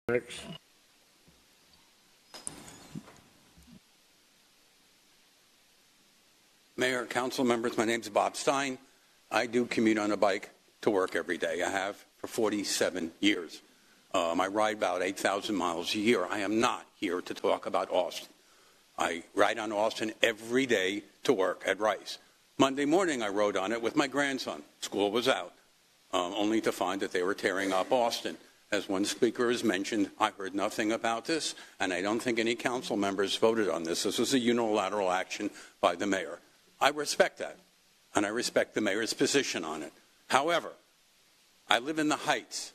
Next. Mayor, council members, my name is Bob Stein. I do commute on a bike to work every day. I have for 47 years. I ride about 8,000 miles a year. I am not here to talk about Austin. I ride on Austin every day to work at Rice. Monday morning, I rode on it with my grandson. School was out, only to find that they were tearing up Austin. As one speaker has mentioned, I heard nothing about this, and I don't think any council members voted on this. This was a unilateral action by the mayor. I respect that, and I respect the mayor's position on it. However, I live in the Heights,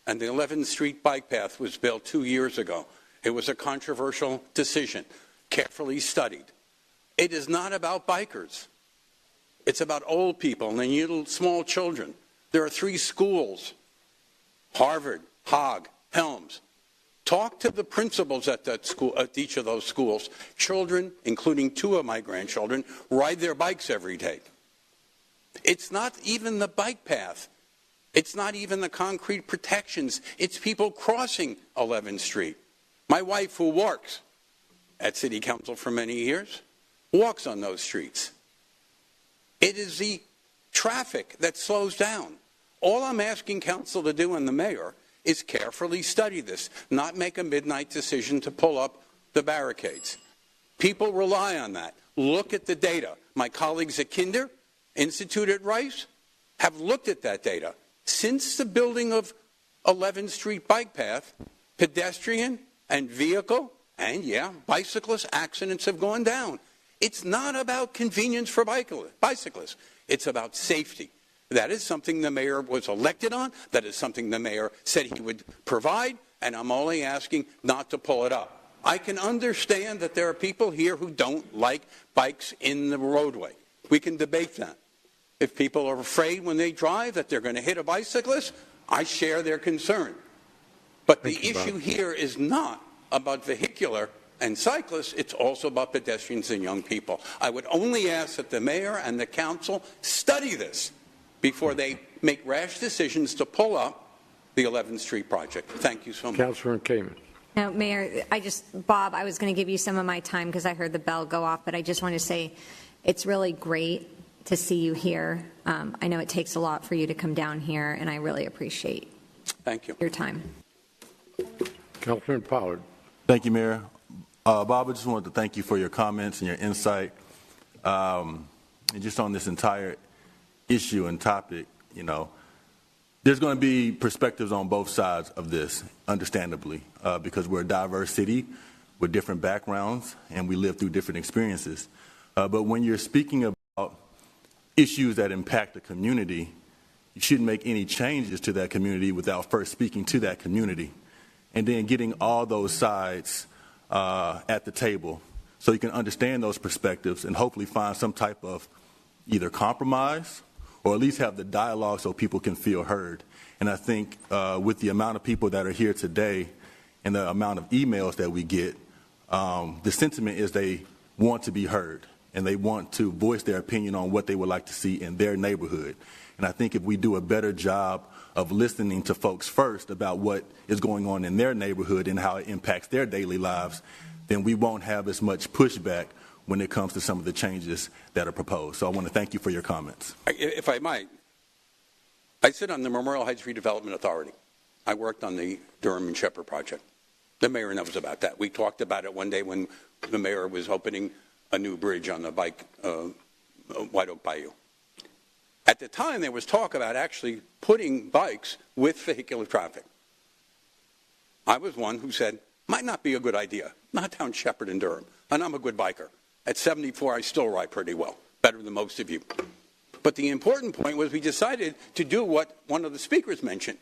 and the 11th Street bike path was built 2 years ago. It was a controversial decision, carefully studied. It is not about bikers. It's about old people and little small children. There are 3 schools, Harvard, Hogg, Helms. Talk to the principals at that school, at each of those schools. Children, including 2 of my grandchildren, ride their bikes every day. It's not even the bike path. It's not even the concrete protections. It's people crossing 11th Street. My wife, who works at City Council for many years, walks on those streets. It is the traffic that slows down. All I'm asking council to do and the mayor is carefully study this, not make a midnight decision to pull up the barricades. People rely on that. Look at the data. My colleagues at Kinder Institute at Rice have looked at that data. Since the building of 11th Street bike path, pedestrian and vehicle and, bicyclist accidents have gone down. It's not about convenience for bicyclists. It's about safety. That is something the mayor was elected on. That is something the mayor said he would provide, and I'm only asking not to pull it up. I can understand that there are people here who don't like bikes in the roadway. We can debate that. If people are afraid when they drive that they're going to hit a bicyclist, I share their concern. But the issue here is not about vehicular and cyclists, it's also about pedestrians and young people. I would only ask that the mayor and the council study this before they make rash decisions to pull up the 11th Street project. Thank you so much. Councilor Kamen. No, Mayor, Bob, I was going to give you some of my time because I heard the bell go off, but I just want to say it's really great to see you here. I know it takes a lot for you to come down here, and I really appreciate your time. Councilman Pollard. Thank you, Mayor. Bob, I just wanted to thank you for your comments and your insight. And just on this entire issue and topic, there's going to be perspectives on both sides of this, understandably, because we're a diverse city with different backgrounds and we live through different experiences. But when you're speaking about issues that impact the community, you shouldn't make any changes to that community without first speaking to that community and then getting all those sides at the table so you can understand those perspectives and hopefully find some type of either compromise or at least have the dialogue so people can feel heard. And I think with the amount of people that are here today and the amount of emails that we get, the sentiment is they want to be heard and they want to voice their opinion on what they would like to see in their neighborhood. And I think if we do a better job of listening to folks first about what is going on in their neighborhood and how it impacts their daily lives, then we won't have as much pushback when it comes to some of the changes that are proposed. So I want to thank you for your comments. If I might, I sit on the Memorial Heights Redevelopment Authority. I worked on the Durham and Shepherd project. The mayor knows about that. We talked about it one day when the mayor was opening a new bridge on the Oak Bayou. At the time, there was talk about actually putting bikes with vehicular traffic. I was one who said, might not be a good idea, not down Shepherd and Durham, and I'm a good biker. At 74, I still ride pretty well, better than most of you. But the important point was we decided to do what one of the speakers mentioned,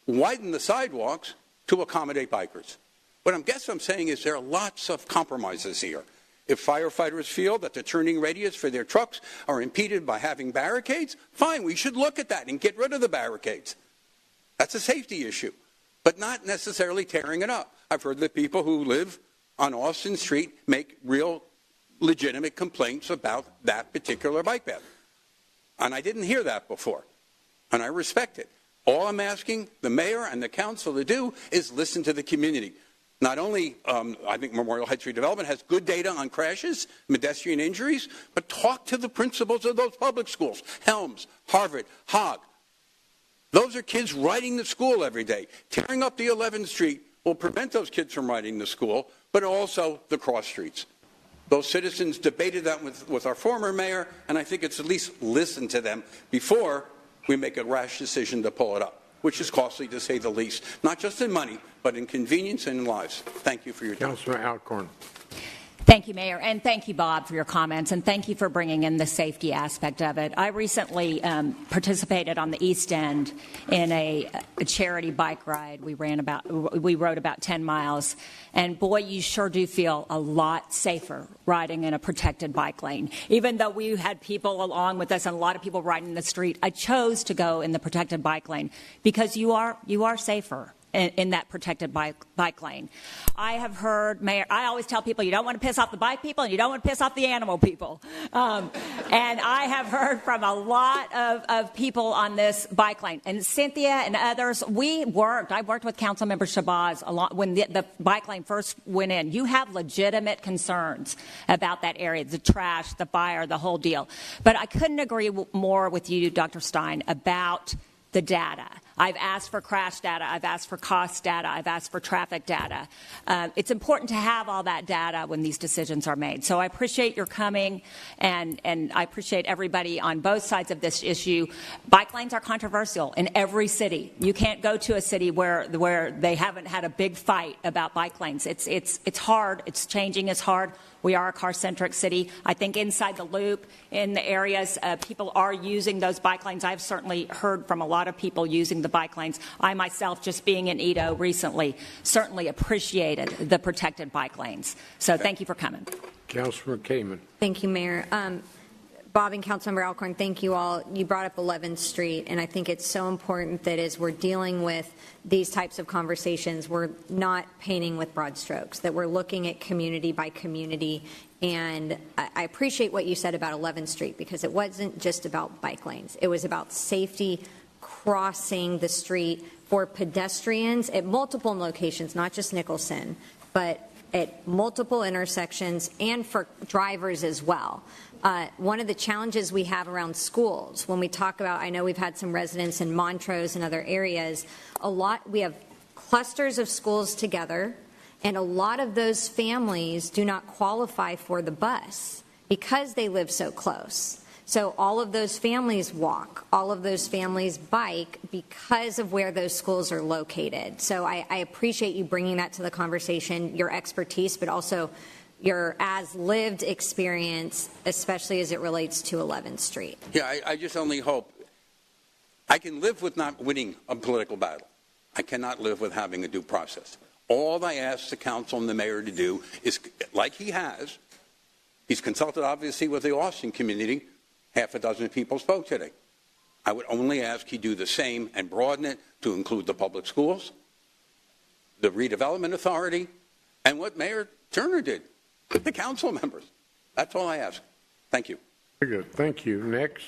widen the sidewalks to accommodate bikers. What I guess I'm saying is there are lots of compromises here. If firefighters feel that the turning radius for their trucks are impeded by having barricades, fine, we should look at that and get rid of the barricades. That's a safety issue, but not necessarily tearing it up. I've heard that people who live on Austin Street make real legitimate complaints about that particular bike path. And I didn't hear that before, and I respect it. All I'm asking the mayor and the council to do is listen to the community. Not only, I think Memorial Heights Redevelopment has good data on crashes, pedestrian injuries, but talk to the principals of those public schools, Helms, Harvard, Hogg. Those are kids riding to school every day. Tearing up the 11th Street will prevent those kids from riding to school, but also the cross streets. Those citizens debated that with our former mayor, and I think it's at least listen to them before we make a rash decision to pull it up, which is costly to say the least, not just in money, but in convenience and in lives. Thank you for your time. Councilman Alcorn. Thank you, Mayor, and thank you, Bob, for your comments, and thank you for bringing in the safety aspect of it. I recently participated on the East End in a charity bike ride. We rode about 10 miles, and boy, you sure do feel a lot safer riding in a protected bike lane. Even though we had people along with us and a lot of people riding the street, I chose to go in the protected bike lane because you are safer in that protected bike lane. I have heard, Mayor, I always tell people you don't want to piss off the bike people and you don't want to piss off the animal people. And I have heard from a lot of people on this bike lane. And Cynthia and others, I worked with Councilmember Shabazz when the bike lane first went in. You have legitimate concerns about that area, the trash, the fire, the whole deal. But I couldn't agree more with you, Dr. Stein, about the data. I've asked for crash data. I've asked for cost data. I've asked for traffic data. It's important to have all that data when these decisions are made. So I appreciate your coming, and I appreciate everybody on both sides of this issue. Bike lanes are controversial in every city. You can't go to a city where they haven't had a big fight about bike lanes. It's hard. It's changing. It's hard. We are a car-centric city. I think inside the loop, in the areas, people are using those bike lanes. I've certainly heard from a lot of people using the bike lanes. I myself, just being in Edo recently, certainly appreciated the protected bike lanes. So thank you for coming. Councilman Kamen. Thank you, Mayor. Bob and Councilmember Alcorn, thank you all. You brought up 11th Street, and I think it's so important that as we're dealing with these types of conversations, we're not painting with broad strokes, that we're looking at community by community. And I appreciate what you said about 11th Street, because it wasn't just about bike lanes. It was about safety crossing the street for pedestrians at multiple locations, not just Nicholson, but at multiple intersections, and for drivers as well. One of the challenges we have around schools, when we talk about, I know we've had some residents in Montrose and other areas, we have clusters of schools together, and a lot of those families do not qualify for the bus because they live so close. So all of those families walk, all of those families bike because of where those schools are located. So I appreciate you bringing that to the conversation, your expertise, but also your as-lived experience, especially as it relates to 11th Street. Yeah, I just only hope. I can live with not winning a political battle. I cannot live with having a due process. All I ask the council and the mayor to do is, like he has, he's consulted obviously with the Austin community. Half a dozen people spoke today. I would only ask he do the same and broaden it to include the public schools, the redevelopment authority, and what Mayor Turner did. The council members. That's all I ask. Thank you. Very good. Thank you. Next.